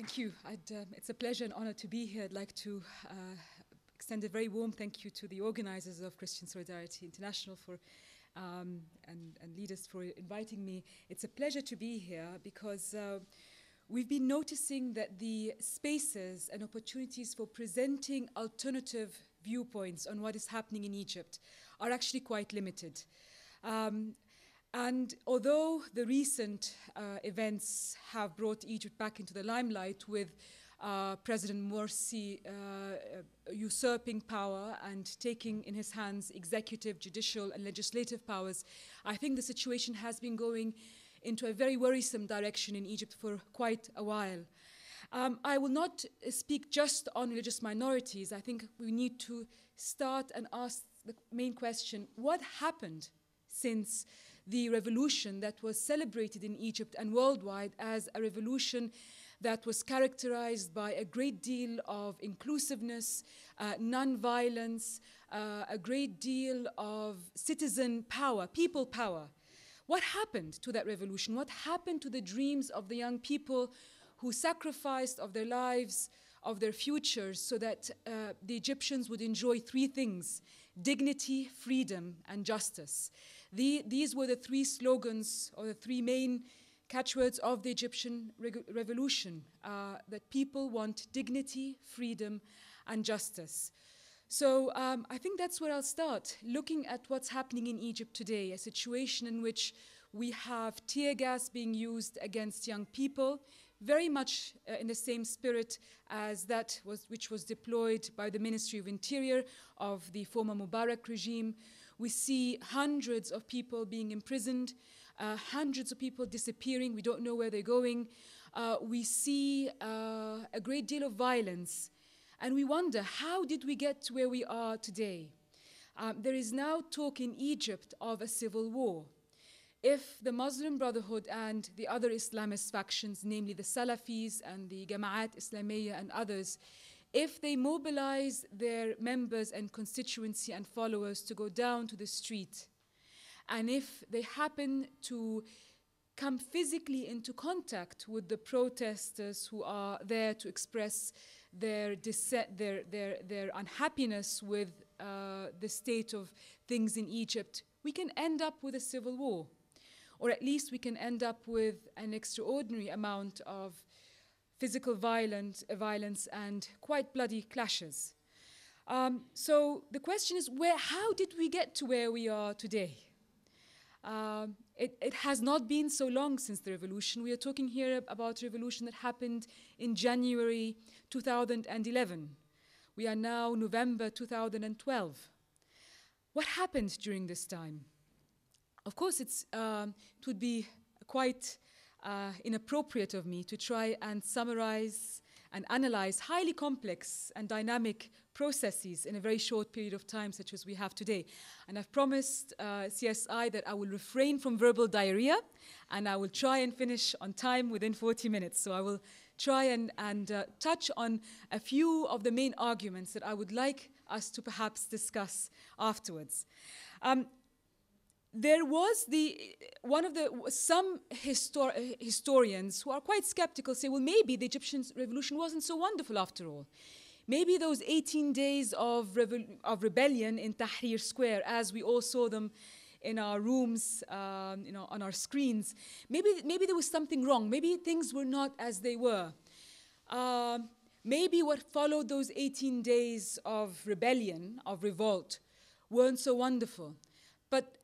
Thank you. It's a pleasure and honor to be here. I'd like to extend a very warm thank you to the organizers of Christian Solidarity International and leaders for inviting me. It's a pleasure to be here because we've been noticing that the spaces and opportunities for presenting alternative viewpoints on what is happening in Egypt are actually quite limited. And although the recent events have brought Egypt back into the limelight with President Morsi usurping power and taking in his hands executive, judicial, and legislative powers, I think the situation has been going into a very worrisome direction in Egypt for quite a while. I will not speak just on religious minorities. I think we need to start and ask the main question: what happened since the revolution that was celebrated in Egypt and worldwide as a revolution that was characterized by a great deal of inclusiveness, non-violence, a great deal of citizen power, people power? What happened to that revolution? What happened to the dreams of the young people who sacrificed of their lives, of their futures, so that the Egyptians would enjoy three things: dignity, freedom, and justice? These were the three slogans, or the three main catchwords of the Egyptian revolution, that people want dignity, freedom, and justice. So I think that's where I'll start, looking at what's happening in Egypt today, a situation in which we have tear gas being used against young people, very much in the same spirit as that which was deployed by the Ministry of Interior of the former Mubarak regime. We see hundreds of people being imprisoned, hundreds of people disappearing. We don't know where they're going. We see a great deal of violence. And we wonder, how did we get to where we are today? There is now talk in Egypt of a civil war. If the Muslim Brotherhood and the other Islamist factions, namely the Salafis and the Jama'at Islamiyya and others, if they mobilize their members and constituency and followers to go down to the street, and if they happen to come physically into contact with the protesters who are there to express their unhappiness with the state of things in Egypt, we can end up with a civil war. Or at least we can end up with an extraordinary amount of physical violence and quite bloody clashes. So the question is, how did we get to where we are today? It has not been so long since the revolution. We are talking here about a revolution that happened in January 2011. We are now November 2012. What happened during this time? Of course, it would be quite inappropriate of me to try and summarize and analyze highly complex and dynamic processes in a very short period of time, such as we have today. And I've promised CSI that I will refrain from verbal diarrhea, and I will try and finish on time within 40 minutes. So I will try and touch on a few of the main arguments that I would like us to perhaps discuss afterwards. There was some historians who are quite skeptical say, well, maybe the Egyptian revolution wasn't so wonderful after all. Maybe those 18 days of rebellion in Tahrir Square, as we all saw them in our rooms, on our screens, maybe there was something wrong. Maybe things were not as they were. Maybe what followed those 18 days of rebellion, of revolt, weren't so wonderful. But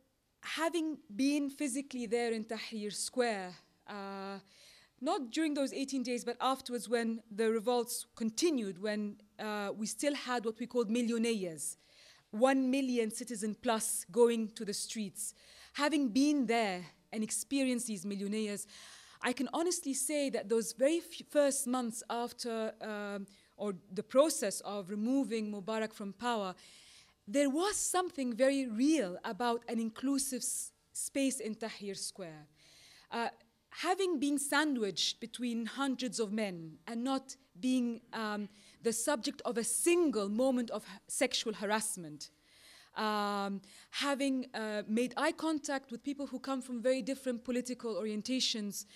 having been physically there in Tahrir Square, not during those 18 days, but afterwards when the revolts continued, when we still had what we called millionaires, 1 million citizen plus going to the streets. Having been there and experienced these millionaires, I can honestly say that those very first months after, or the process of removing Mubarak from power, there was something very real about an inclusive space in Tahrir Square. Having been sandwiched between hundreds of men and not being the subject of a single moment of sexual harassment, having made eye contact with people who come from very different political orientations,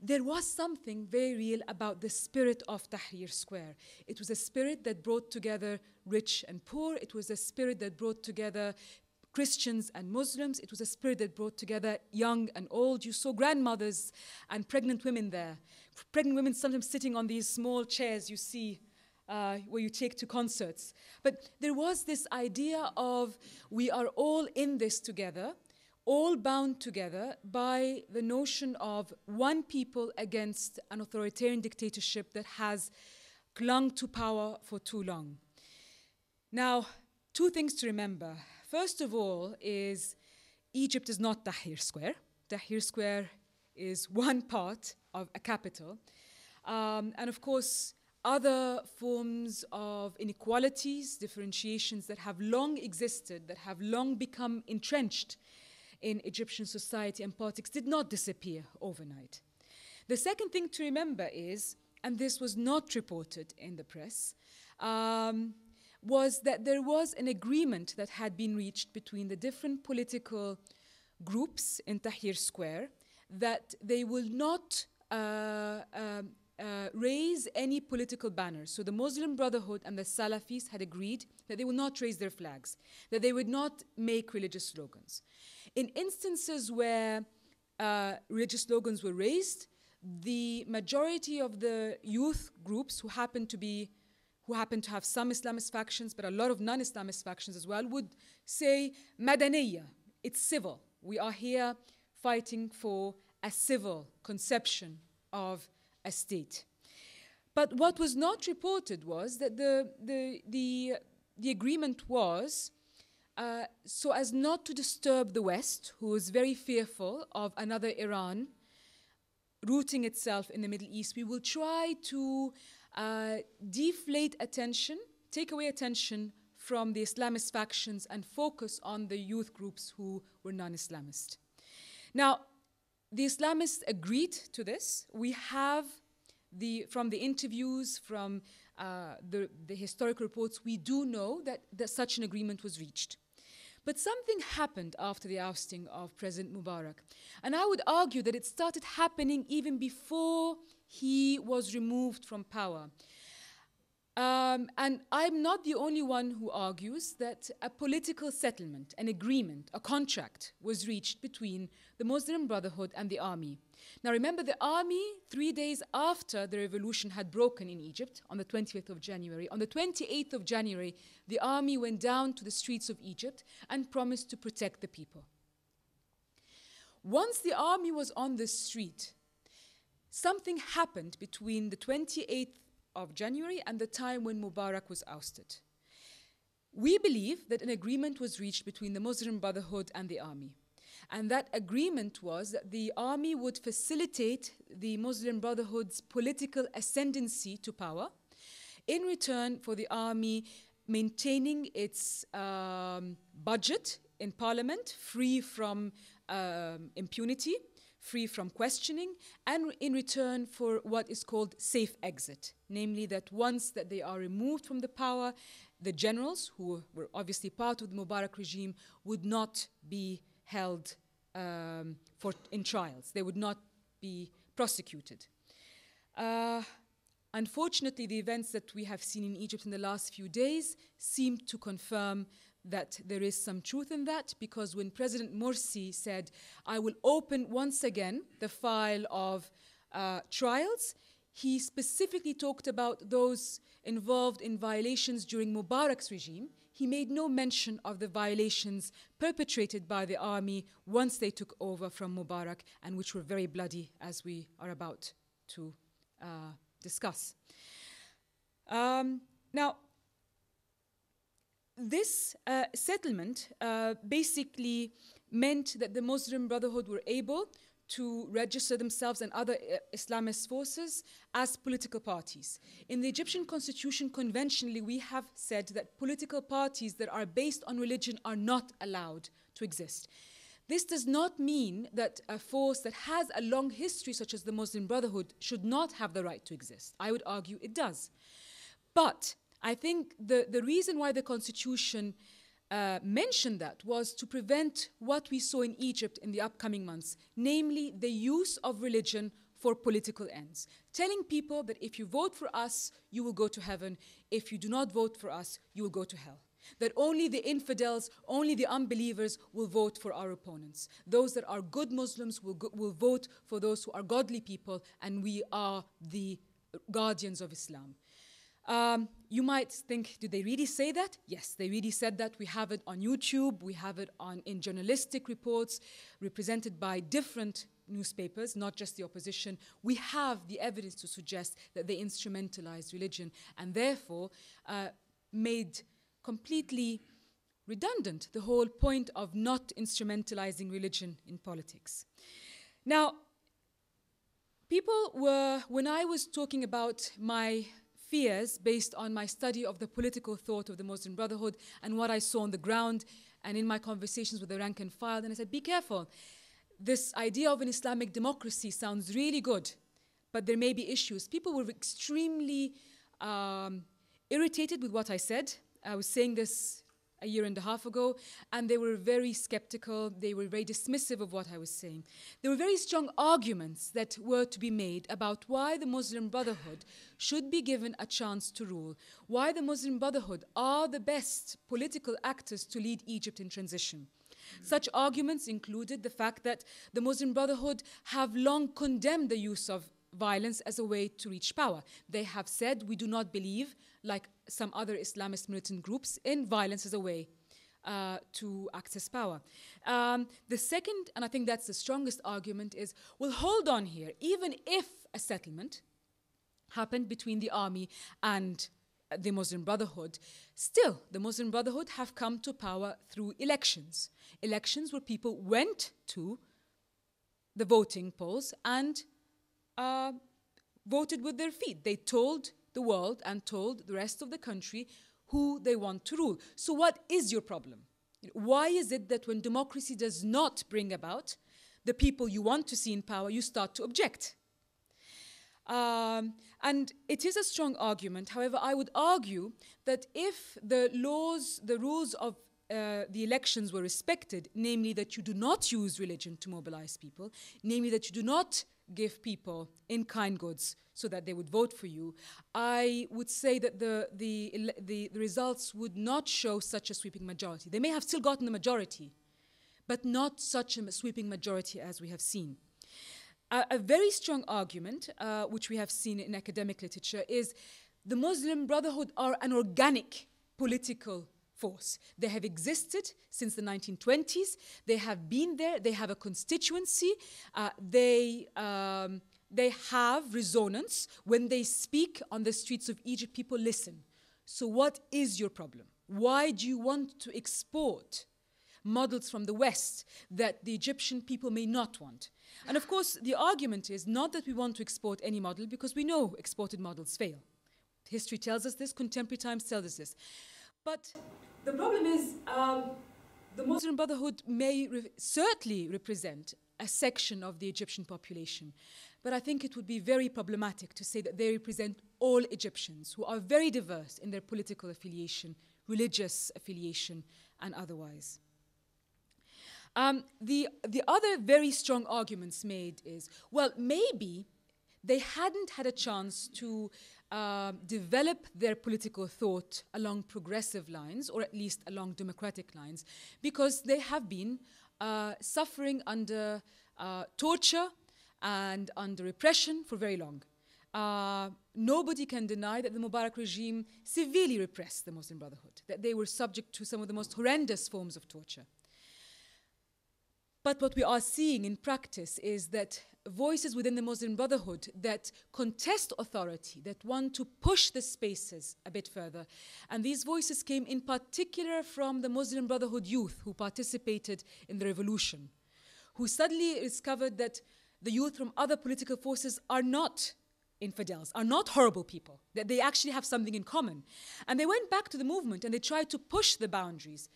there was something very real about the spirit of Tahrir Square. It was a spirit that brought together rich and poor. It was a spirit that brought together Christians and Muslims. It was a spirit that brought together young and old. You saw grandmothers and pregnant women there. Pregnant women sometimes sitting on these small chairs you see where you take to concerts. But there was this idea of we are all in this together, all bound together by the notion of one people against an authoritarian dictatorship that has clung to power for too long. Now, two things to remember. First of all is Egypt is not Tahrir Square. Tahrir Square is one part of a capital. And of course, other forms of inequalities, differentiations that have long existed, that have long become entrenched in Egyptian society and politics did not disappear overnight. The second thing to remember is, and this was not reported in the press, was that there was an agreement that had been reached between the different political groups in Tahrir Square that they will not raise any political banners. So the Muslim Brotherhood and the Salafis had agreed that they would not raise their flags, that they would not make religious slogans. In instances where religious slogans were raised, the majority of the youth groups who happened to have some Islamist factions, but a lot of non-Islamist factions as well, would say, Madaniya, it's civil. We are here fighting for a civil conception of a state. But what was not reported was that the agreement was so as not to disturb the West, who is very fearful of another Iran rooting itself in the Middle East. We will try to deflate attention, take away attention from the Islamist factions and focus on the youth groups who were non-Islamist. Now, the Islamists agreed to this. We have from the interviews, from the historical reports, we do know that such an agreement was reached. But something happened after the ousting of President Mubarak. And I would argue that it started happening even before he was removed from power. And I'm not the only one who argues that a political settlement, an agreement, a contract was reached between the Muslim Brotherhood and the army. Now remember, the army, 3 days after the revolution had broken in Egypt, on the 20th of January, on the 28th of January, the army went down to the streets of Egypt and promised to protect the people. Once the army was on the street, something happened between the 28th of January and the time when Mubarak was ousted. We believe that an agreement was reached between the Muslim Brotherhood and the army. And that agreement was that the army would facilitate the Muslim Brotherhood's political ascendancy to power in return for the army maintaining its budget in parliament, free from impunity, free from questioning, and in return for what is called safe exit, namely that once that they are removed from the power, the generals, who were obviously part of the Mubarak regime, would not be held in trials. They would not be prosecuted. Unfortunately, the events that we have seen in Egypt in the last few days seem to confirm that there is some truth in that, because when President Morsi said, I will open once again the file of trials, he specifically talked about those involved in violations during Mubarak's regime. He made no mention of the violations perpetrated by the army once they took over from Mubarak, and which were very bloody, as we are about to discuss. Now, this settlement basically meant that the Muslim Brotherhood were able to register themselves and other Islamist forces as political parties. In the Egyptian constitution, conventionally, we have said that political parties that are based on religion are not allowed to exist. This does not mean that a force that has a long history, such as the Muslim Brotherhood, should not have the right to exist. I would argue it does. But I think the reason why the constitution mentioned that was to prevent what we saw in Egypt in the upcoming months, namely the use of religion for political ends, telling people that if you vote for us, you will go to heaven. If you do not vote for us, you will go to hell. That only the infidels, only the unbelievers will vote for our opponents. Those that are good Muslims will vote for those who are godly people, and we are the guardians of Islam. You might think, did they really say that? Yes, they really said that. We have it on YouTube. We have it in journalistic reports represented by different newspapers, not just the opposition. We have the evidence to suggest that they instrumentalized religion and therefore made completely redundant the whole point of not instrumentalizing religion in politics. Now, when I was talking about my fears based on my study of the political thought of the Muslim Brotherhood and what I saw on the ground and in my conversations with the rank and file, then I said, be careful. This idea of an Islamic democracy sounds really good, but there may be issues. People were extremely irritated with what I said. I was saying this a year and a half ago, and they were very skeptical. They were very dismissive of what I was saying. There were very strong arguments that were to be made about why the Muslim Brotherhood should be given a chance to rule, why the Muslim Brotherhood are the best political actors to lead Egypt in transition. Such arguments included the fact that the Muslim Brotherhood have long condemned the use of violence as a way to reach power. They have said, we do not believe, like some other Islamist militant groups, in violence as a way to access power. The second, and I think that's the strongest argument, is, well, hold on here. Even if a settlement happened between the army and the Muslim Brotherhood, still the Muslim Brotherhood have come to power through elections. Elections where people went to the voting polls and voted with their feet. They told the world and told the rest of the country who they want to rule. So what is your problem? Why is it that when democracy does not bring about the people you want to see in power, you start to object? And it is a strong argument. However, I would argue that if the rules of the elections were respected, namely that you do not use religion to mobilize people, namely that you do not give people in-kind goods so that they would vote for you, I would say that the results would not show such a sweeping majority. They may have still gotten the majority, but not such a sweeping majority as we have seen. A very strong argument, which we have seen in academic literature, is the Muslim Brotherhood are an organic political force. They have existed since the 1920s. They have been there. They have a constituency. They have resonance. When they speak on the streets of Egypt, people listen. So what is your problem? Why do you want to export models from the West that the Egyptian people may not want? And of course, the argument is not that we want to export any model, because we know exported models fail. History tells us this, contemporary times tells us this. But the problem is the Muslim Brotherhood may certainly represent a section of the Egyptian population, but I think it would be very problematic to say that they represent all Egyptians who are very diverse in their political affiliation, religious affiliation, and otherwise. The other very strong arguments made is, well, maybe they hadn't had a chance to develop their political thought along progressive lines, or at least along democratic lines, because they have been suffering under torture and under repression for very long. Nobody can deny that the Mubarak regime severely repressed the Muslim Brotherhood, that they were subject to some of the most horrendous forms of torture. But what we are seeing in practice is that voices within the Muslim Brotherhood that contest authority, that want to push the spaces a bit further, and these voices came in particular from the Muslim Brotherhood youth who participated in the revolution, who suddenly discovered that the youth from other political forces are not infidels, are not horrible people, that they actually have something in common. And they went back to the movement and they tried to push the boundaries.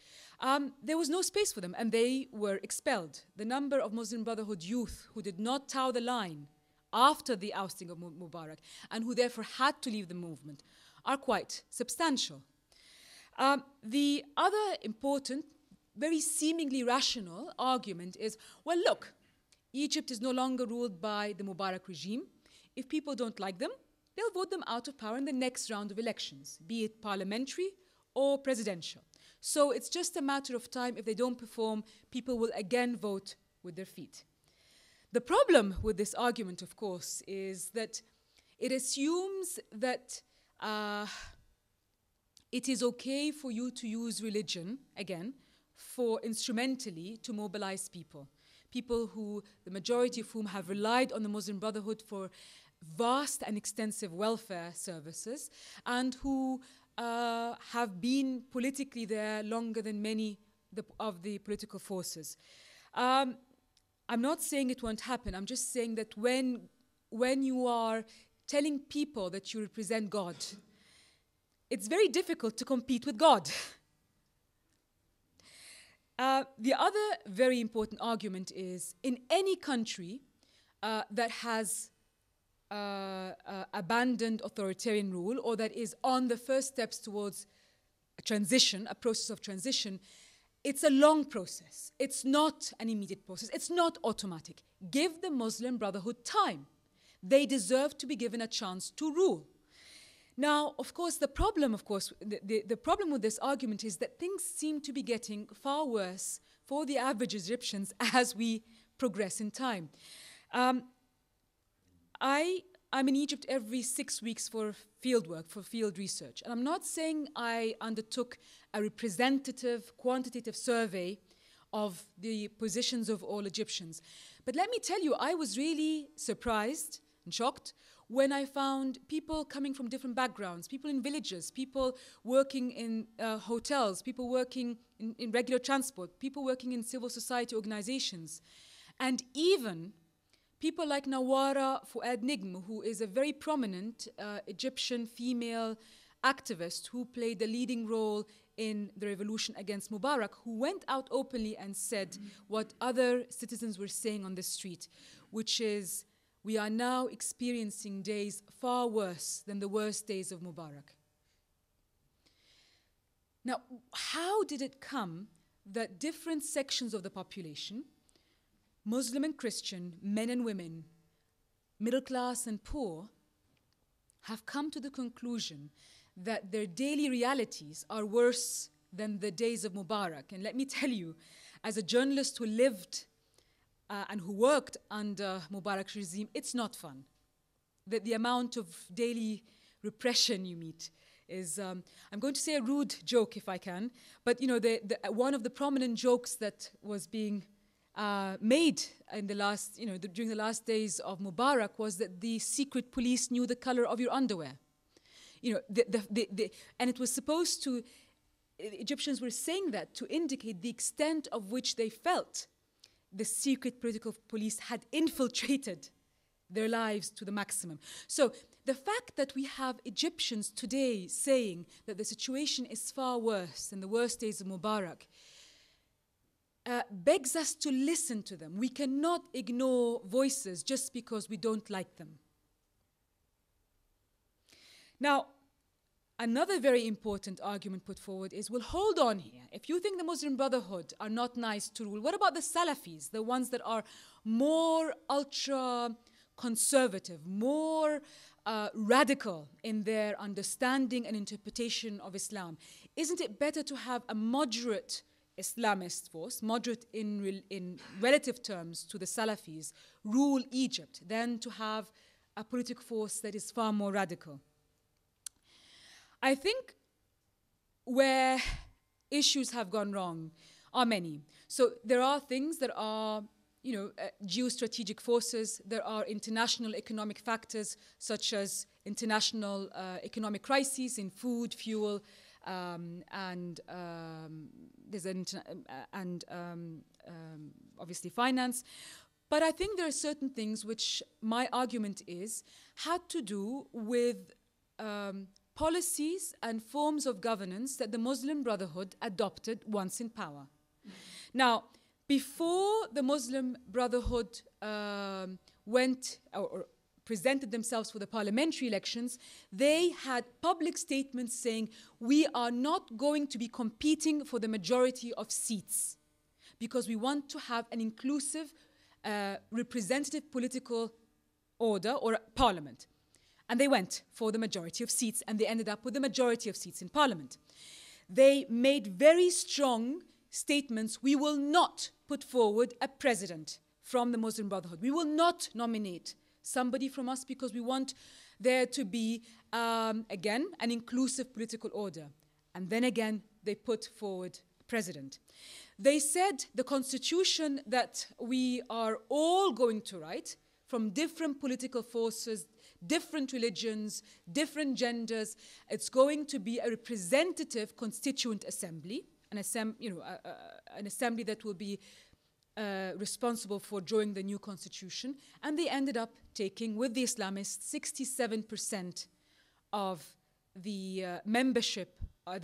There was no space for them and they were expelled. The number of Muslim Brotherhood youth who did not toe the line after the ousting of Mubarak and who therefore had to leave the movement are quite substantial. The other important, very seemingly rational argument is, well, look, Egypt is no longer ruled by the Mubarak regime. If people don't like them, they'll vote them out of power in the next round of elections, be it parliamentary or presidential. So it's just a matter of time. If they don't perform, people will again vote with their feet. The problem with this argument, of course, is that it assumes that it is okay for you to use religion, again, for instrumentally to mobilize people. People who, the majority of whom have relied on the Muslim Brotherhood for vast and extensive welfare services, and who have been politically there longer than many of the political forces. I'm not saying it won't happen. I'm just saying that when you are telling people that you represent God, it's very difficult to compete with God. The other very important argument is, in any country that has abandoned authoritarian rule, or that is on the first steps towards a transition, a process of transition, it's a long process. It's not an immediate process. It's not automatic. Give the Muslim Brotherhood time. They deserve to be given a chance to rule. Now, of course, the problem with this argument is that things seem to be getting far worse for the average Egyptians as we progress in time. I'm in Egypt every 6 weeks for field work, for field research. And I'm not saying I undertook a representative, quantitative survey of the positions of all Egyptians. But let me tell you, I was really surprised and shocked when I found people coming from different backgrounds, people in villages, people working in hotels, people working in regular transport, people working in civil society organizations, and even people like Nawara Fuad Nigm, who is a very prominent Egyptian female activist who played a leading role in the revolution against Mubarak, who went out openly and said what other citizens were saying on the street, which is, we are now experiencing days far worse than the worst days of Mubarak. Now, how did it come that different sections of the population, Muslim and Christian, men and women, middle class and poor, have come to the conclusion that their daily realities are worse than the days of Mubarak? And let me tell you, as a journalist who lived and who worked under Mubarak's regime, it's not fun. The amount of daily repression you meet is, I'm going to say a rude joke if I can, but you know, one of the prominent jokes that was being made in the last, during the last days of Mubarak was that the secret police knew the color of your underwear. And it was supposed to, Egyptians were saying that to indicate the extent of which they felt the secret political police had infiltrated their lives to the maximum. So the fact that we have Egyptians today saying that the situation is far worse than the worst days of Mubarak begs us to listen to them. We cannot ignore voices just because we don't like them. Now, another very important argument put forward is, well, hold on here. If you think the Muslim Brotherhood are not nice to rule, what about the Salafis, the ones that are more ultra-conservative, more radical in their understanding and interpretation of Islam? Isn't it better to have a moderate Islamist force, moderate in relative terms to the Salafis, rule Egypt than to have a political force that is far more radical? I think where issues have gone wrong are many. So there are things that are, geostrategic forces. There are international economic factors such as international economic crises in food, fuel, and obviously finance. But I think there are certain things which my argument is had to do with policies and forms of governance that the Muslim Brotherhood adopted once in power. Now, before the Muslim Brotherhood went or presented themselves for the parliamentary elections, they had public statements saying, we are not going to be competing for the majority of seats because we want to have an inclusive representative political order or parliament. And they went for the majority of seats, and they ended up with the majority of seats in parliament. They made very strong statements. We will not put forward a president from the Muslim Brotherhood. We will not nominate somebody from us because we want there to be, again, an inclusive political order. And then again, they put forward a president. They said the constitution that we are all going to write from different political forces, different religions, different genders, it's going to be a representative constituent assembly, an assembly that will be responsible for drawing the new constitution. And they ended up taking, with the Islamists, 67% of the membership of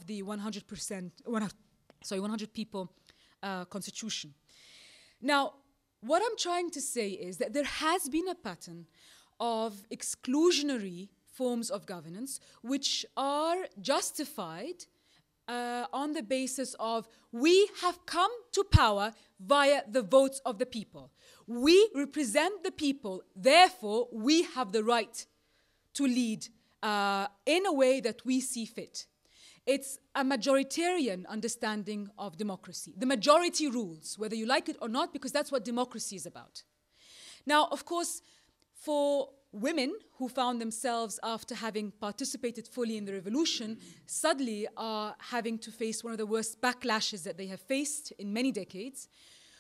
the 100 people constitution. Now, what I'm trying to say is that there has been a pattern of exclusionary forms of governance which are justified on the basis of we have come to power via the votes of the people. We represent the people, therefore we have the right to lead in a way that we see fit. It's a majoritarian understanding of democracy. The majority rules, whether you like it or not, because that's what democracy is about. Now, of course, for women who found themselves, after having participated fully in the revolution, suddenly are having to face one of the worst backlashes that they have faced in many decades.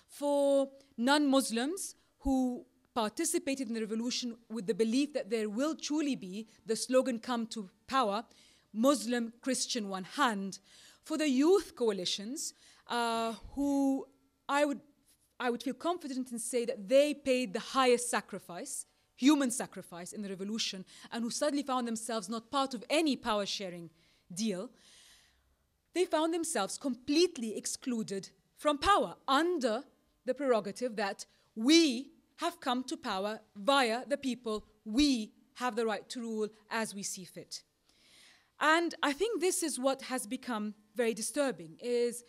For non-Muslims who participated in the revolution with the belief that there will truly be, the slogan come to power, Muslim, Christian, one hand. For the youth coalitions, who I would feel confident in say that they paid the highest sacrifice, human sacrifice in the revolution, and who suddenly found themselves not part of any power-sharing deal, they found themselves completely excluded from power under the prerogative that we have come to power via the people. We have the right to rule as we see fit. And I think this is what has become very disturbing, is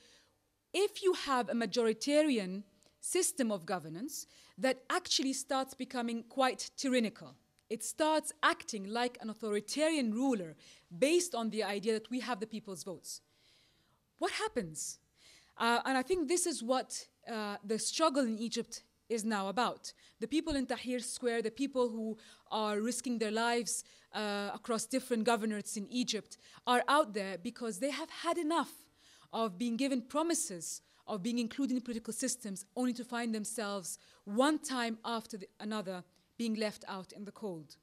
if you have a majoritarian system of governance that actually starts becoming quite tyrannical. It starts acting like an authoritarian ruler based on the idea that we have the people's votes. What happens? And I think this is what the struggle in Egypt is now about. The people in Tahrir Square, the people who are risking their lives across different governorates in Egypt are out there because they have had enough of being given promises of being included in political systems only to find themselves one time after another being left out in the cold.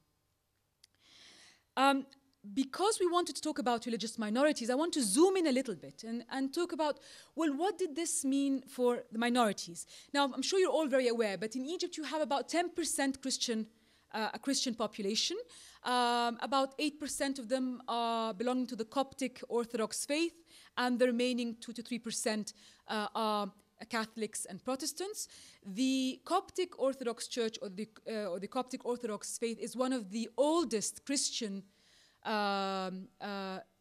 Because we wanted to talk about religious minorities, I want to zoom in a little bit and talk about, well, what did this mean for the minorities? Now, I'm sure you're all very aware, but in Egypt you have about 10% Christian, a Christian population. About 8% of them are belonging to the Coptic Orthodox faith, and the remaining 2 to 3% are Catholics and Protestants. The Coptic Orthodox Church or the Coptic Orthodox faith is one of the oldest Christian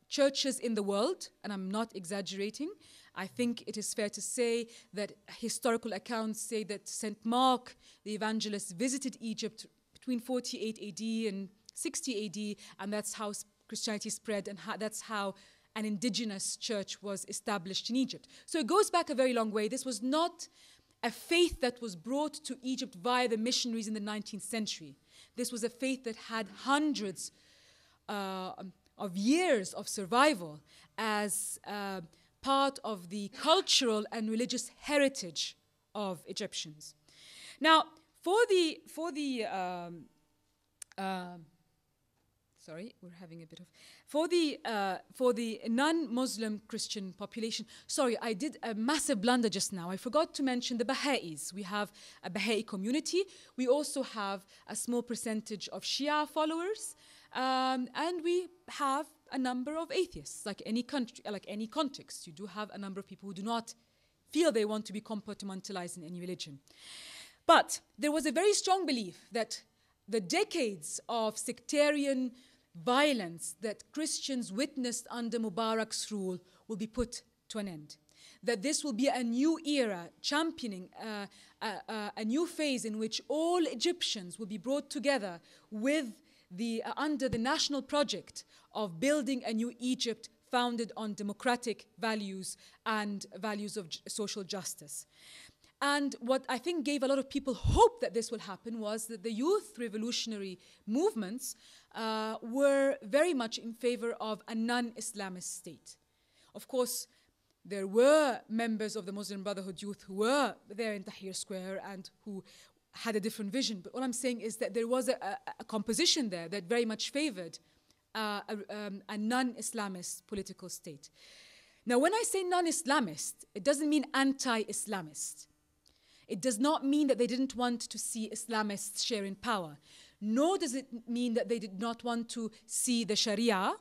churches in the world, and I'm not exaggerating. I think it is fair to say that historical accounts say that St. Mark, the evangelist, visited Egypt between 48 AD and 60 AD, and that's how Christianity spread, and that's how an indigenous church was established in Egypt. So it goes back a very long way. This was not a faith that was brought to Egypt via the missionaries in the 19th century. This was a faith that had hundreds of years of survival as part of the cultural and religious heritage of Egyptians. Now, for the non-Muslim Christian population, sorry, I did a massive blunder just now. I forgot to mention the Baha'is. We have a Baha'i community. We also have a small percentage of Shia followers, and we have a number of atheists. Like any country, like any context, you do have a number of people who do not feel they want to be compartmentalized in any religion. But there was a very strong belief that the decades of sectarian violence that Christians witnessed under Mubarak's rule will be put to an end. that this will be a new era, championing a new phase in which all Egyptians will be brought together with under the national project of building a new Egypt founded on democratic values and values of social justice. And what I think gave a lot of people hope that this will happen was that the youth revolutionary movements were very much in favor of a non-Islamist state. Of course, there were members of the Muslim Brotherhood youth who were there in Tahrir Square and who had a different vision. But what I'm saying is that there was a composition there that very much favored a non-Islamist political state. Now, when I say non-Islamist, it doesn't mean anti-Islamist. It does not mean that they didn't want to see Islamists share in power, nor does it mean that they did not want to see the Sharia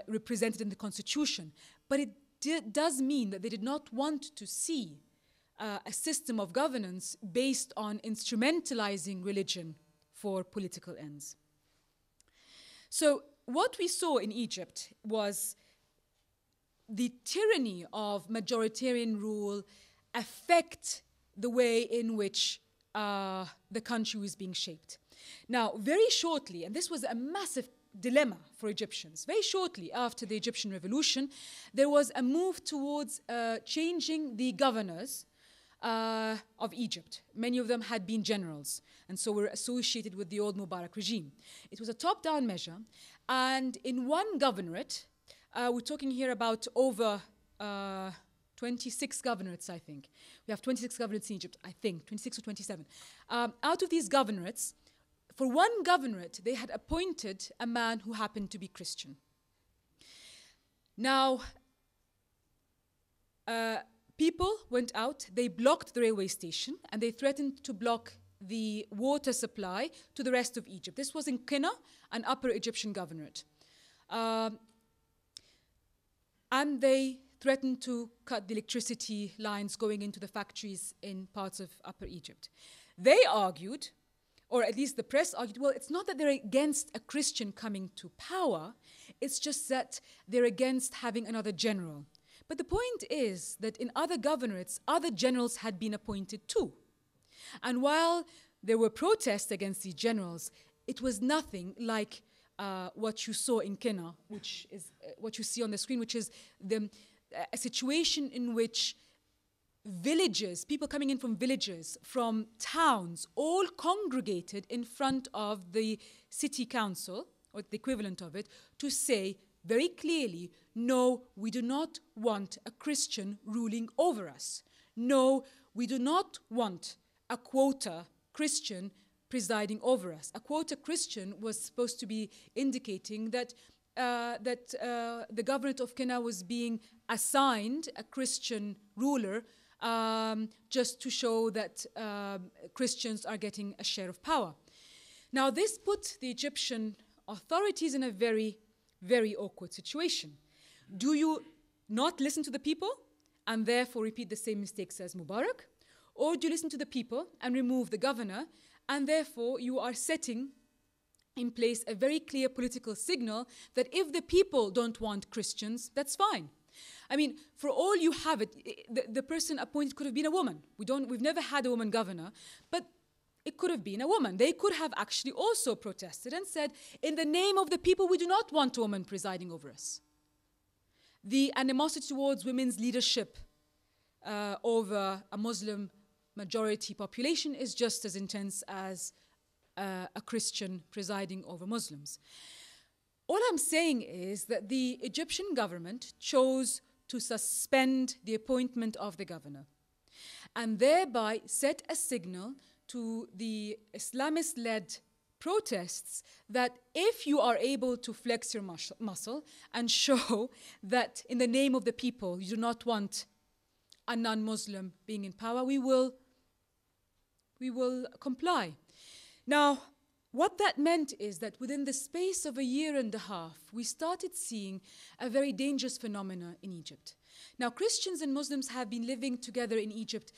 represented in the constitution. But it does mean that they did not want to see a system of governance based on instrumentalizing religion for political ends. So what we saw in Egypt was the tyranny of majoritarian rule affect the way in which the country was being shaped. Now, very shortly, and this was a massive dilemma for Egyptians, very shortly after the Egyptian revolution, there was a move towards changing the governors of Egypt. Many of them had been generals, and so were associated with the old Mubarak regime. It was a top-down measure, and in one governorate, we're talking here about over 26 governorates, I think. We have 26 governorates in Egypt, I think, 26 or 27. Out of these governorates, for one governorate, they had appointed a man who happened to be Christian. Now, people went out, they blocked the railway station, and they threatened to block the water supply to the rest of Egypt. This was in Qina, an upper Egyptian governorate. And they threatened to cut the electricity lines going into the factories in parts of Upper Egypt. They argued, or at least the press argued, well, it's not that they're against a Christian coming to power, it's just that they're against having another general. But the point is that in other governorates, other generals had been appointed too. And while there were protests against these generals, it was nothing like what you saw in Qina, which is what you see on the screen, which is a situation in which villages, people coming in from villages, from towns, all congregated in front of the city council, or the equivalent of it, to say very clearly, no, we do not want a Christian ruling over us. No, we do not want a quota Christian presiding over us. A quota Christian was supposed to be indicating that the governorate of Qina was being assigned a Christian ruler just to show that Christians are getting a share of power. Now, this put the Egyptian authorities in a very, very awkward situation. Do you not listen to the people and therefore repeat the same mistakes as Mubarak? Or do you listen to the people and remove the governor, and therefore you are setting in place a very clear political signal that if the people don't want Christians, that's fine. I mean, for all you have it, the person appointed could have been a woman. We've never had a woman governor, but it could have been a woman. They could have actually also protested and said, in the name of the people, we do not want a woman presiding over us. The animosity towards women's leadership over a Muslim majority population is just as intense as a Christian presiding over Muslims. All I'm saying is that the Egyptian government chose to suspend the appointment of the governor and thereby set a signal to the Islamist-led protests that if you are able to flex your muscle and show that in the name of the people you do not want a non-Muslim being in power, we will comply. Now, what that meant is that within the space of a year and a half, we started seeing a very dangerous phenomenon in Egypt. Now, Christians and Muslims have been living together in Egypt,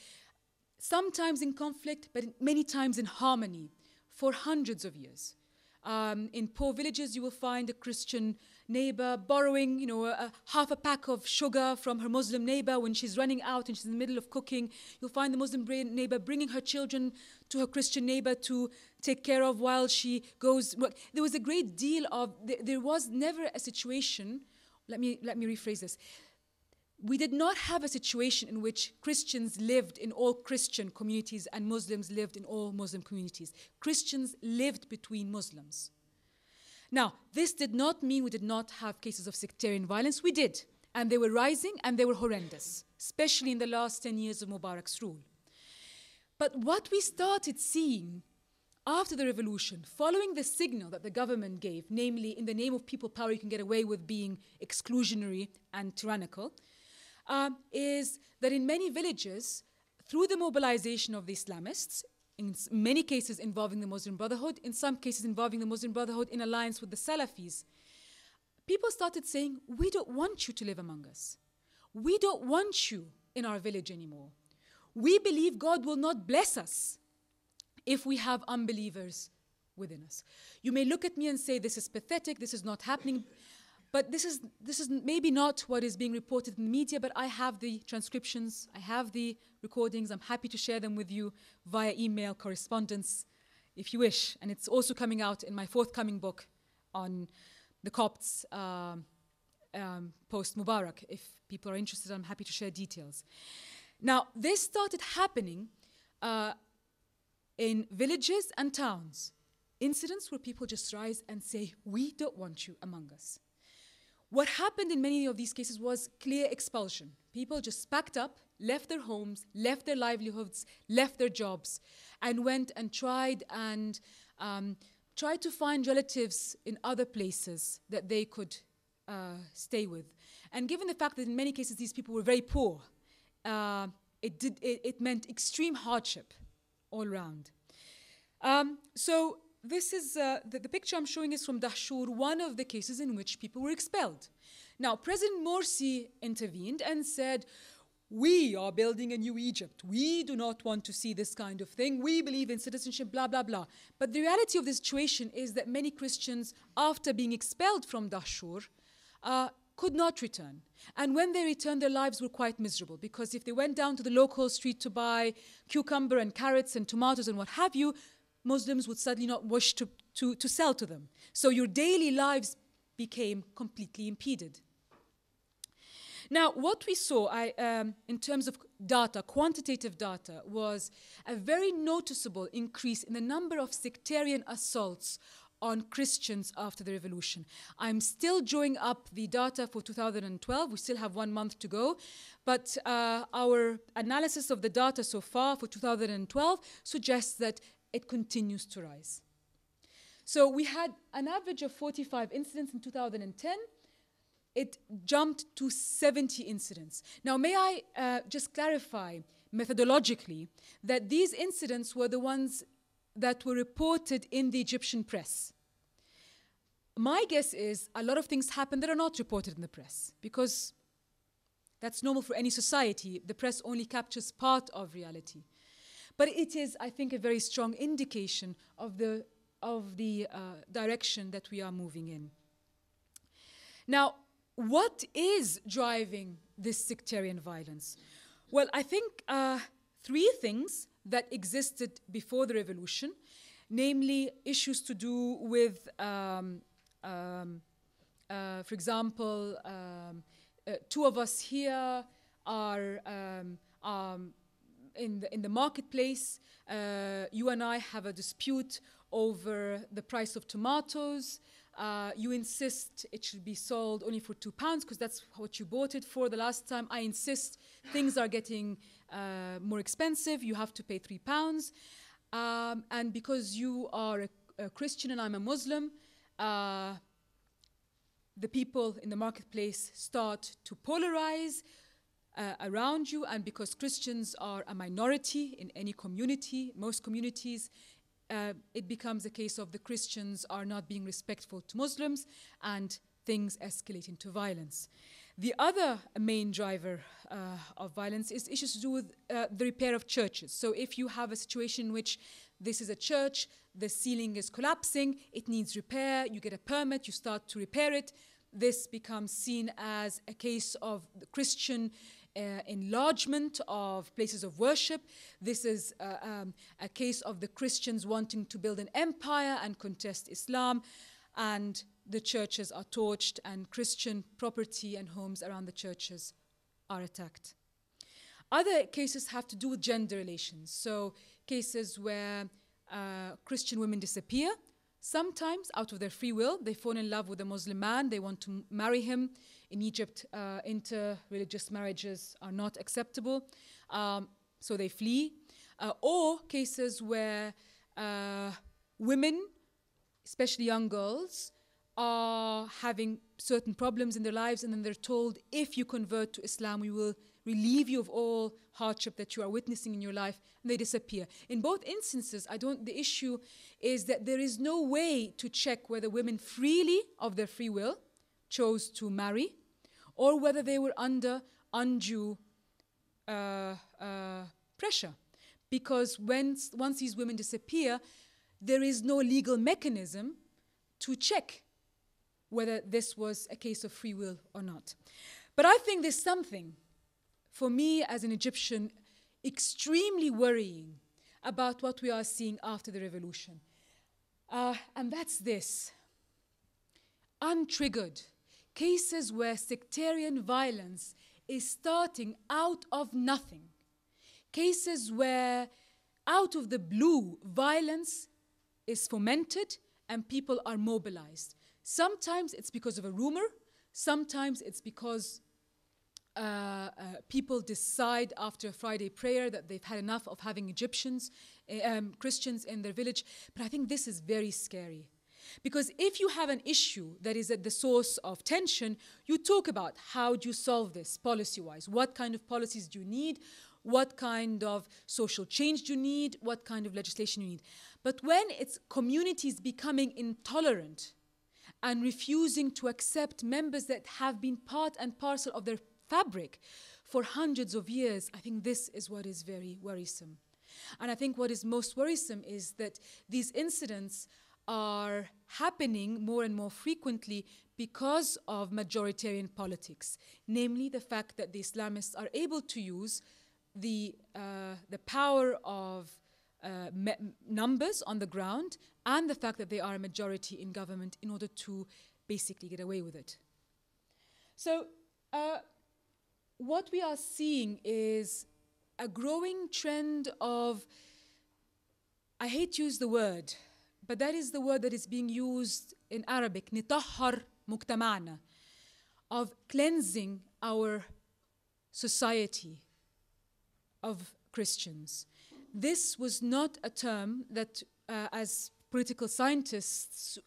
sometimes in conflict, but many times in harmony, for hundreds of years. In poor villages, you will find a Christian neighbor, borrowing, half a pack of sugar from her Muslim neighbor when she's running out and she's in the middle of cooking. You'll find the Muslim neighbor bringing her children to her Christian neighbor to take care of while she goes. There was a great deal of, there was never a situation, let me rephrase this. We did not have a situation in which Christians lived in all Christian communities and Muslims lived in all Muslim communities. Christians lived between Muslims. Now, this did not mean we did not have cases of sectarian violence. We did. And they were rising and they were horrendous, especially in the last 10 years of Mubarak's rule. But what we started seeing after the revolution, following the signal that the government gave, namely in the name of people power you can get away with being exclusionary and tyrannical, is that in many villages, through the mobilization of the Islamists, in many cases involving the Muslim Brotherhood, in some cases involving the Muslim Brotherhood in alliance with the Salafis, people started saying, we don't want you to live among us. We don't want you in our village anymore. We believe God will not bless us if we have unbelievers within us. You may look at me and say, this is pathetic, this is not happening. But this is maybe not what is being reported in the media, but I have the transcriptions, I have the recordings. I'm happy to share them with you via email correspondence, if you wish. And it's also coming out in my forthcoming book on the Copts post-Mubarak. If people are interested, I'm happy to share details. Now, this started happening in villages and towns. Incidents where people just rise and say, we don't want you among us. What happened in many of these cases was clear expulsion. People just packed up, left their homes, left their livelihoods, left their jobs, and went and tried to find relatives in other places that they could stay with. And given the fact that in many cases these people were very poor, it meant extreme hardship all around. So this is, the picture I'm showing is from Dahshur, one of the cases in which people were expelled. Now, President Morsi intervened and said, we are building a new Egypt. We do not want to see this kind of thing. We believe in citizenship, blah, blah, blah. But the reality of the situation is that many Christians, after being expelled from Dahshur, could not return. And when they returned, their lives were quite miserable, because if they went down to the local street to buy cucumber and carrots and tomatoes and what have you, Muslims would suddenly not wish to sell to them. So your daily lives became completely impeded. Now, what we saw in terms of data, quantitative data, was a very noticeable increase in the number of sectarian assaults on Christians after the revolution. I'm still drawing up the data for 2012. We still have 1 month to go. But our analysis of the data so far for 2012 suggests that it continues to rise. So we had an average of 45 incidents in 2010. It jumped to 70 incidents. Now, may I just clarify methodologically that these incidents were the ones that were reported in the Egyptian press. My guess is a lot of things happen that are not reported in the press, because that's normal for any society. The press only captures part of reality. But it is, I think, a very strong indication of the direction that we are moving in. Now, what is driving this sectarian violence? Well, I think 3 things that existed before the revolution, namely issues to do with, for example, 2 of us here are in the marketplace. You and I have a dispute over the price of tomatoes. You insist it should be sold only for £2 because that's what you bought it for the last time. I insist things are getting more expensive. You have to pay £3. And because you are a Christian and I'm a Muslim, the people in the marketplace start to polarize around you. And because Christians are a minority in any community, most communities, it becomes a case of the Christians are not being respectful to Muslims, and things escalate into violence. The other main driver of violence is issues to do with the repair of churches. So if you have a situation in which this is a church, the ceiling is collapsing, it needs repair, you get a permit, you start to repair it, this becomes seen as a case of the Christian enlargement of places of worship. This is a case of the Christians wanting to build an empire and contest Islam, and the churches are torched and Christian property and homes around the churches are attacked. Other cases have to do with gender relations. So cases where Christian women disappear, sometimes out of their free will. They fall in love with a Muslim man, they want to marry him. In Egypt, inter-religious marriages are not acceptable, so they flee. Or cases where women, especially young girls, are having certain problems in their lives, and then they're told, if you convert to Islam, we will relieve you of all hardship that you are witnessing in your life, and they disappear. In both instances, the issue is that there is no way to check whether women freely, of their free will, chose to marry, or whether they were under undue pressure. Because once these women disappear, there is no legal mechanism to check whether this was a case of free will or not. But I think there's something, for me as an Egyptian, extremely worrying about what we are seeing after the revolution. And that's this: untriggered cases where sectarian violence is starting out of nothing. Cases where, out of the blue, violence is fomented and people are mobilized. Sometimes it's because of a rumor. Sometimes it's because people decide after a Friday prayer that they've had enough of having Christians in their village. But I think this is very scary. Because if you have an issue that is at the source of tension, you talk about how do you solve this policy-wise? What kind of policies do you need? What kind of social change do you need? What kind of legislation you need? But when it's communities becoming intolerant and refusing to accept members that have been part and parcel of their fabric for hundreds of years, I think this is what is very worrisome. And I think what is most worrisome is that these incidents are happening more and more frequently because of majoritarian politics, namely the fact that the Islamists are able to use the power of numbers on the ground and the fact that they are a majority in government in order to basically get away with it. So what we are seeing is a growing trend of, I hate to use the word, but that is the word that is being used in Arabic, نطهر مجتمعنا, of cleansing our society of Christians. This was not a term that, as political scientists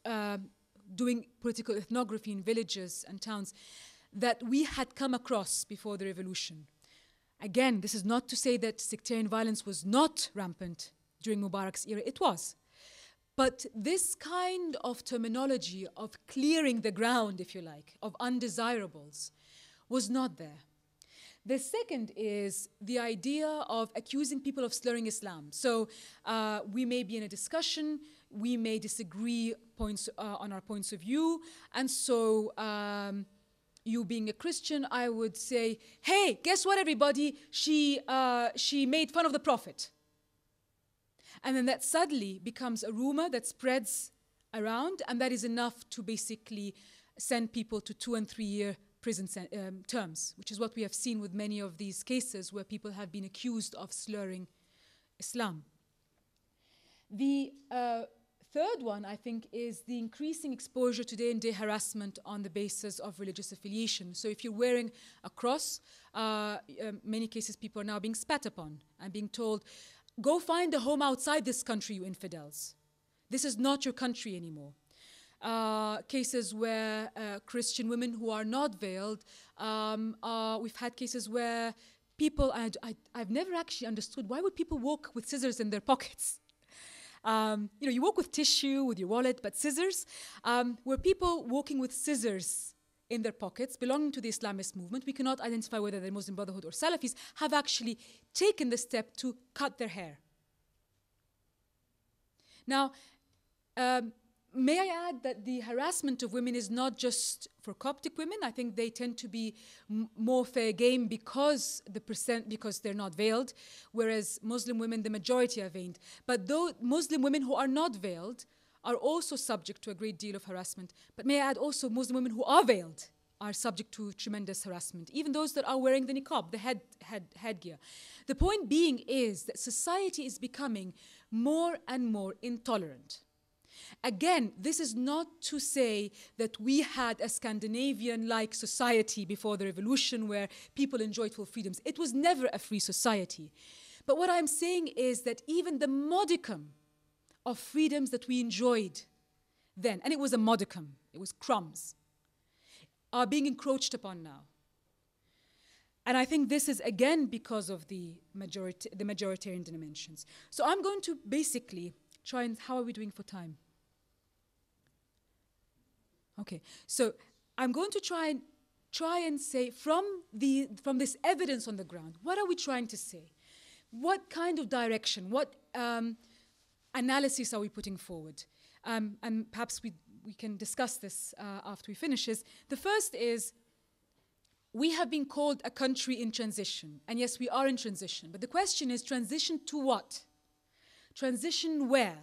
doing political ethnography in villages and towns, that we had come across before the revolution. Again, this is not to say that sectarian violence was not rampant during Mubarak's era. It was. But this kind of terminology of clearing the ground, if you like, of undesirables, was not there. The second is the idea of accusing people of slurring Islam. So we may be in a discussion, we may disagree on our points of view, and so you being a Christian, I would say, hey, guess what, everybody? She made fun of the Prophet. And then that suddenly becomes a rumor that spreads around, and that is enough to basically send people to 2- and 3-year prison terms, which is what we have seen with many of these cases where people have been accused of slurring Islam. The third one, I think, is the increasing exposure to day-and-day harassment on the basis of religious affiliation. So if you're wearing a cross, many cases people are now being spat upon and being told, go find a home outside this country, you infidels. This is not your country anymore. Cases where Christian women who are not veiled, we've had cases where people, I've never actually understood, why would people walk with scissors in their pockets? You walk with tissue, with your wallet, but scissors, were people walking with scissors in their pockets belonging to the Islamist movement. We cannot identify whether they're Muslim Brotherhood or Salafis, have actually taken the step to cut their hair. Now, May I add that the harassment of women is not just for Coptic women. I think they tend to be more fair game because they're not veiled, whereas Muslim women, the majority are veiled. But though Muslim women who are not veiled are also subject to a great deal of harassment. But may I add also Muslim women who are veiled are subject to tremendous harassment, even those that are wearing the niqab, the headgear. The point being is that society is becoming more and more intolerant. Again, this is not to say that we had a Scandinavian-like society before the revolution where people enjoyed full freedoms. It was never a free society. But what I'm saying is that even the modicum of freedoms that we enjoyed then, and it was a modicum, it was crumbs, are being encroached upon now. And I think this is again because of the majoritarian dimensions. So I'm going to basically try and, how are we doing for time? Okay, so I'm going to try and say from this evidence on the ground, what are we trying to say? What kind of direction, what analysis are we putting forward? And perhaps we can discuss this after we finish. The first is, we have been called a country in transition. And yes, we are in transition. But the question is, transition to what? Transition where?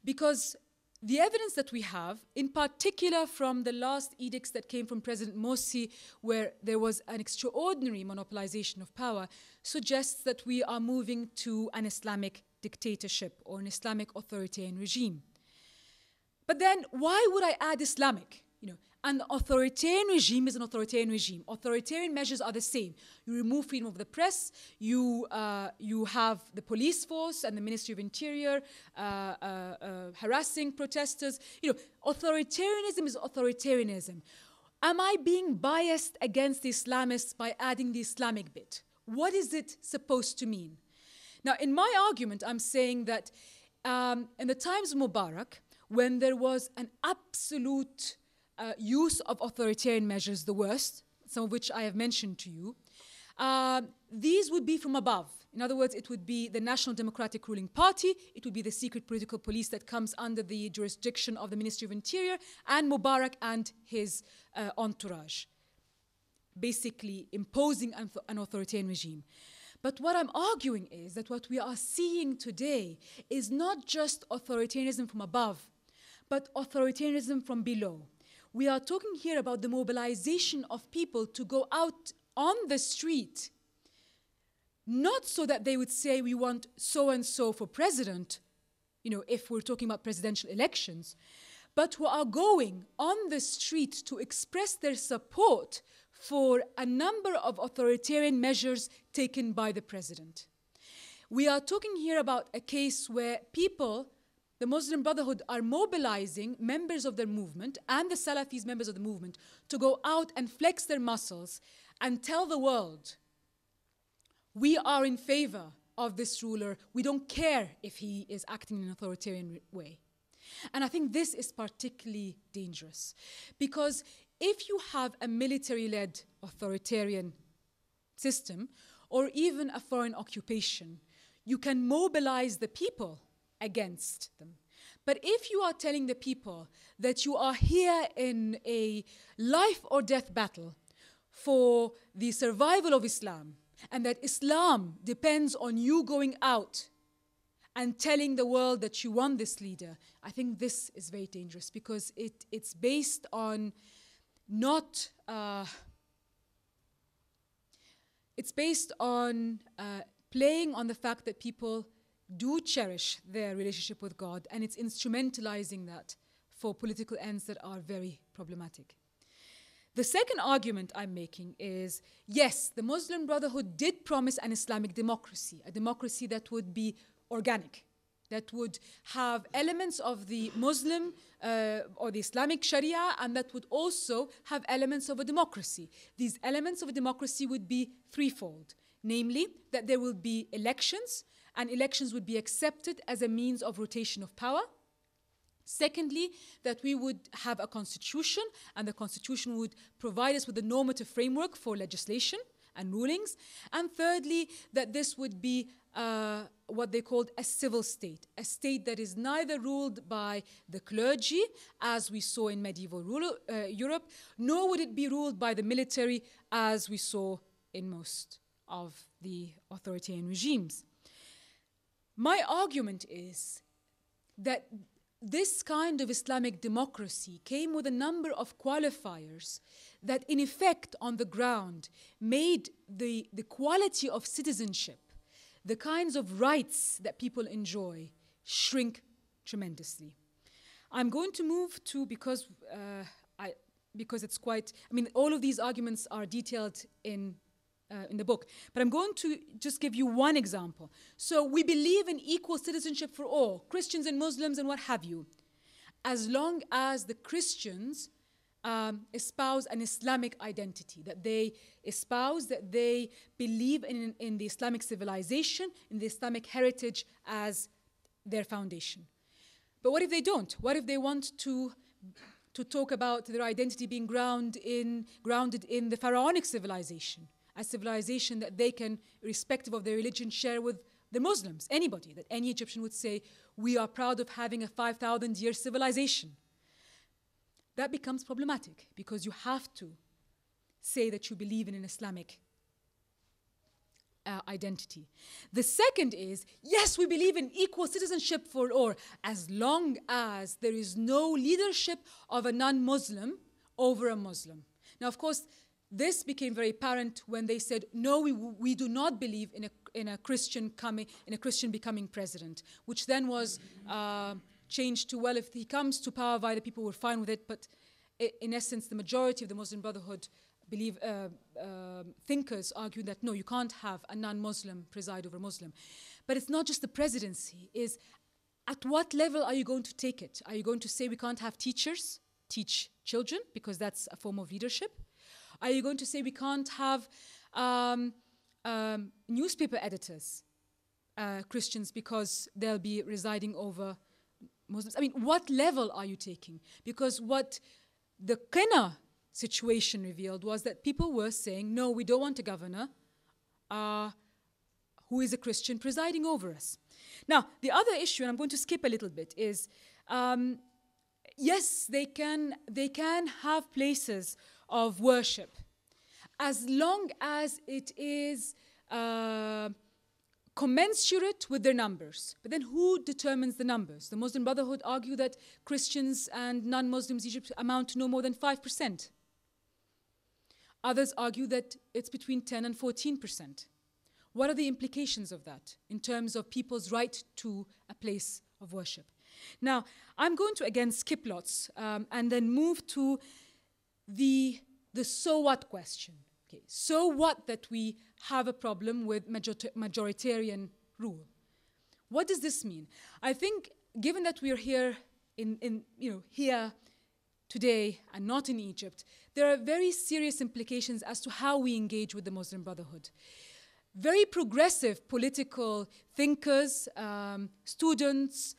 Because the evidence that we have, in particular from the last edicts that came from President Morsi, where there was an extraordinary monopolization of power, suggests that we are moving to an Islamic dictatorship or an Islamic authoritarian regime. But then why would I add Islamic? An authoritarian regime is an authoritarian regime. Authoritarian measures are the same. You remove freedom of the press, you have the police force and the Ministry of Interior harassing protesters. Authoritarianism is authoritarianism. Am I being biased against the Islamists by adding the Islamic bit? What is it supposed to mean? Now, in my argument, I'm saying that in the times of Mubarak, when there was an absolute use of authoritarian measures, the worst, some of which I have mentioned to you, these would be from above. In other words, it would be the National Democratic ruling party, it would be the secret political police that comes under the jurisdiction of the Ministry of Interior, and Mubarak and his entourage, basically imposing an authoritarian regime. But what I'm arguing is that what we are seeing today is not just authoritarianism from above, but authoritarianism from below. We are talking here about the mobilization of people to go out on the street, not so that they would say we want so-and-so for president, if we're talking about presidential elections, but who are going on the street to express their support for a number of authoritarian measures taken by the president. We are talking here about a case where people, the Muslim Brotherhood, are mobilizing members of their movement and the Salafis, members of the movement, to go out and flex their muscles and tell the world, we are in favor of this ruler. We don't care if he is acting in an authoritarian way. And I think this is particularly dangerous because if you have a military-led authoritarian system or even a foreign occupation, you can mobilize the people against them. But if you are telling the people that you are here in a life or death battle for the survival of Islam, and that Islam depends on you going out and telling the world that you want this leader, I think this is very dangerous because it's based on it's based on playing on the fact that people do cherish their relationship with God, and it's instrumentalizing that for political ends that are very problematic. The second argument I'm making is, yes, the Muslim Brotherhood did promise an Islamic democracy, a democracy that would be organic, that would have elements of the Muslim or the Islamic Sharia, and that would also have elements of a democracy. These elements of a democracy would be threefold, namely that there will be elections, and elections would be accepted as a means of rotation of power. Secondly, that we would have a constitution, and the constitution would provide us with a normative framework for legislation and rulings. And thirdly, that this would be what they called a civil state, a state that is neither ruled by the clergy, as we saw in medieval Europe, nor would it be ruled by the military, as we saw in most of the authoritarian regimes. My argument is that this kind of Islamic democracy came with a number of qualifiers that in effect on the ground made the quality of citizenship, the kinds of rights that people enjoy, shrink tremendously. I'm going to move to, because it's quite, I mean, all of these arguments are detailed in the book, but I'm going to just give you one example. So we believe in equal citizenship for all, Christians and Muslims and what have you, as long as the Christians espouse an Islamic identity, that they espouse, that they believe in the Islamic civilization, in the Islamic heritage as their foundation. But what if they don't? What if they want to talk about their identity being grounded in the pharaonic civilization, a civilization that they can, irrespective of their religion, share with the Muslims, anybody, that any Egyptian would say, we are proud of having a 5,000-year civilization. That becomes problematic because you have to say that you believe in an Islamic identity. The second is, yes, we believe in equal citizenship for all, as long as there is no leadership of a non-Muslim over a Muslim. Now, of course, this became very apparent when they said, no, we do not believe in a Christian becoming president, which then was changed to, well, if he comes to power via the people, we're fine with it. But in essence, the majority of the Muslim Brotherhood thinkers argue that, no, you can't have a non-Muslim preside over a Muslim. But it's not just the presidency. Is at what level are you going to take it? Are you going to say we can't have teachers teach children because that's a form of leadership? Are you going to say we can't have newspaper editors, Christians, because they'll be residing over Muslims? I mean, what level are you taking? Because what the Qina situation revealed was that people were saying, no, we don't want a governor who is a Christian presiding over us. Now, the other issue, and I'm going to skip a little bit, is yes, they can have places of worship as long as it is commensurate with their numbers. But then who determines the numbers? The Muslim Brotherhood argue that Christians and non-Muslims in Egypt amount to no more than 5%. Others argue that it's between 10 and 14%. What are the implications of that in terms of people's right to a place of worship? Now, I'm going to again skip lots and then move to the so what question. Okay, so what that we have a problem with majoritarian rule? What does this mean? I think, given that we are here here today and not in Egypt, there are very serious implications as to how we engage with the Muslim Brotherhood. Very progressive political thinkers, students,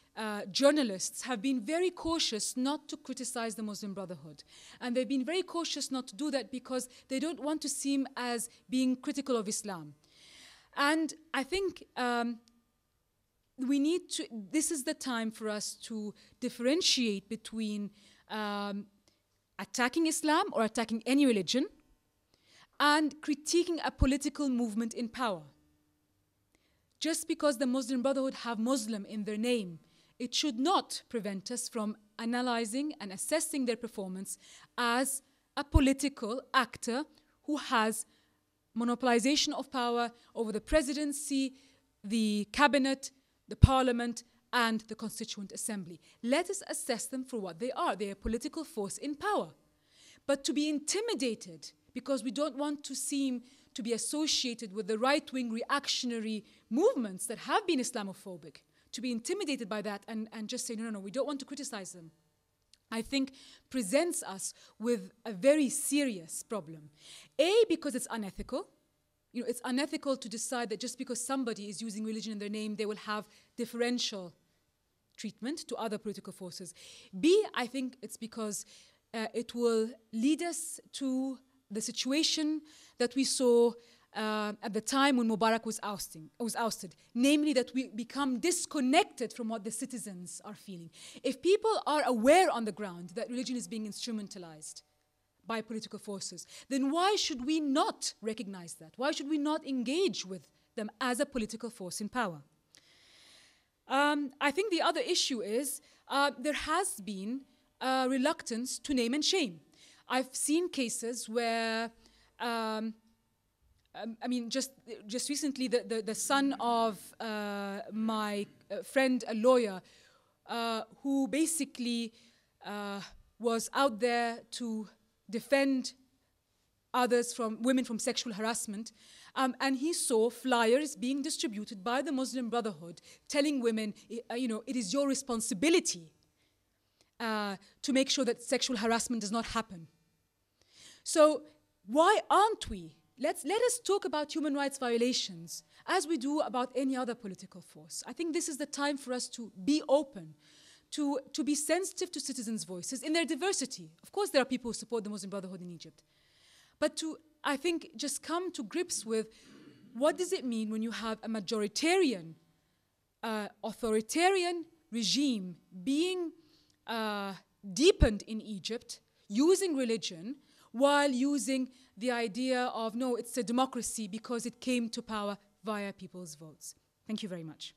journalists have been very cautious not to criticize the Muslim Brotherhood. And they've been very cautious not to do that because they don't want to seem as being critical of Islam. And I think this is the time for us to differentiate between attacking Islam or attacking any religion and critiquing a political movement in power. Just because the Muslim Brotherhood have Muslim in their name, it should not prevent us from analyzing and assessing their performance as a political actor who has monopolization of power over the presidency, the cabinet, the parliament, and the Constituent Assembly. Let us assess them for what they are. They are a political force in power. But to be intimidated because we don't want to seem to be associated with the right-wing reactionary movements that have been Islamophobic, to be intimidated by that and just say, no, we don't want to criticize them, I think presents us with a very serious problem. A, because it's unethical. It's unethical to decide that just because somebody is using religion in their name, they will have differential treatment to other political forces. B, I think it's because it will lead us to the situation that we saw at the time when Mubarak was ousted, namely that we become disconnected from what the citizens are feeling. If people are aware on the ground that religion is being instrumentalized by political forces, then why should we not recognize that? Why should we not engage with them as a political force in power? I think the other issue is there has been reluctance to name and shame. I've seen cases where I mean, just recently, the son of my friend, a lawyer, who basically was out there to defend women from sexual harassment, and he saw flyers being distributed by the Muslim Brotherhood telling women, it is your responsibility to make sure that sexual harassment does not happen. So why aren't we? Let us talk about human rights violations as we do about any other political force. I think this is the time for us to be open, to be sensitive to citizens' voices in their diversity. Of course, there are people who support the Muslim Brotherhood in Egypt. But to, I think, just come to grips with what does it mean when you have a majoritarian, authoritarian regime being deepened in Egypt, using religion, while using the idea of, no, it's a democracy because it came to power via people's votes. Thank you very much.